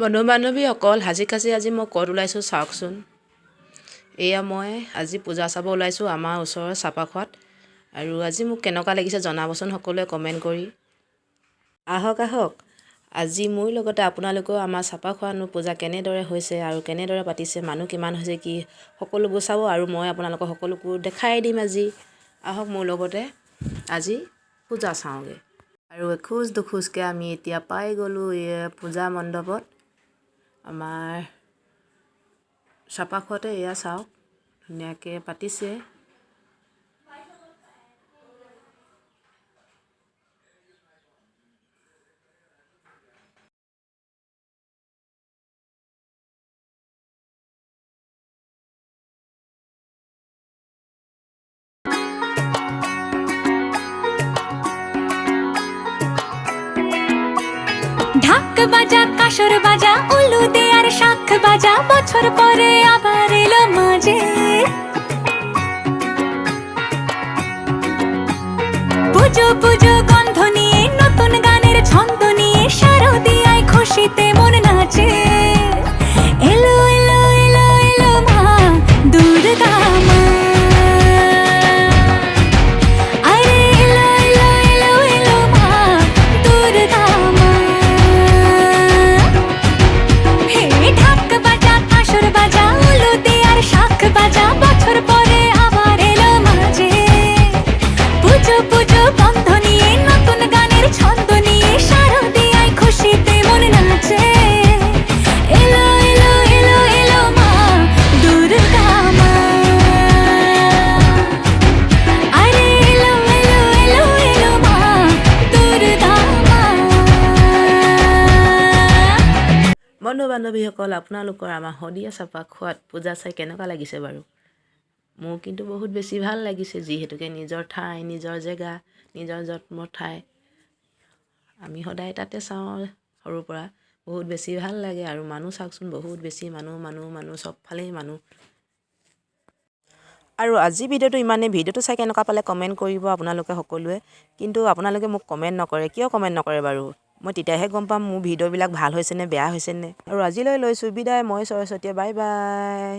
বন্ধু বান্ধৱীসকল সাজি কাচি আজি মই ক'ত ওলাইছোঁ চাওকচোন। এয়া মই আজি পূজা চাব ওলাইছোঁ আমাৰ ওচৰৰ চাপাখোৱাত। আৰু আজি মোক কেনেকুৱা লাগিছে জনাবচোন সকলোৱে কমেণ্ট কৰি। আহক আহক আজি মোৰ লগতে আপোনালোকেও আমাৰ চাপাখোৱাতনো পূজা কেনেদৰে হৈছে আৰু কেনেদৰে পাতিছে, মানুহ কিমান হৈছে কি সকলোবোৰ চাব আৰু মই আপোনালোকক সকলোবোৰ দেখাই দিম আজি। আহক মোৰ লগতে আজি পূজা চাওঁগৈ। আৰু এখোজ দুখোজকৈ আমি এতিয়া পাই গ'লোঁ পূজা মণ্ডপত। আমাৰ চাপাখোৱাতে এয়া চাওক ধুনীয়াকৈ পাতিছে। ঢাক বাজা কাসর বাজা উলু দে আর শাখ বাজা বছর পরে আবার এলো মাঝে। পুজো পুজো গন্ধ নিয়ে নতুন গানের ছন্দ নিয়ে শারদিয়ায় খুশিতে মন নাচে। এলো এলো এলো এলো মা দুর্গা মা, আরে এলো এলো এলো এলো মা দুর্গা মা। হে ঢাক বাজা কাসর বাজা উলু দে আর শাখ বাজা বছর পরে আবার এলো মাঝে। পুজো পুজো বন্ধ নিয়ে নতুন গানের ছন্দ নিয়ে শারদিয়ায় খুশিতে মন নাচে। এলো এলো এলো এলো মা দুর্গা মা, আরে এলো এলো এলো এলো মা দুর্গা মা। বন্ধু বান্ধৱীসকল আপোনালোকৰ আমাৰ শদিয়া চাপাখোৱাত পূজা চাই কেনেকুৱা লাগিছে বাৰু? মোৰ কিন্তু বহুত বেছি ভাল লাগিছে, যিহেতুকে নিজৰ ঠাই, নিজৰ জেগা, নিজৰ জন্ম ঠাই। আমি সদায় তাতে চাওঁ সৰুৰ পৰা, বহুত বেছি ভাল লাগে। আৰু মানুহ চাওকচোন বহুত বেছি মানুহ মানুহ মানুহ চবফালেই মানুহ। আৰু আজি ভিডিঅ'টো ইমানেই। ভিডিঅ'টো চাই কেনেকুৱা পালে কমেণ্ট কৰিব আপোনালোকে সকলোৱে। কিন্তু আপোনালোকে মোক কমেণ্ট নকৰে, কিয় কমেণ্ট নকৰে বাৰু? মই তেতিয়াহে গম পাম মোৰ ভিডিঅ'বিলাক ভাল হৈছেনে বেয়া হৈছেনে। আৰু আজিলৈ লৈছোঁ বিদায়, মই সৰস্বতীয়ে, বাই বাই।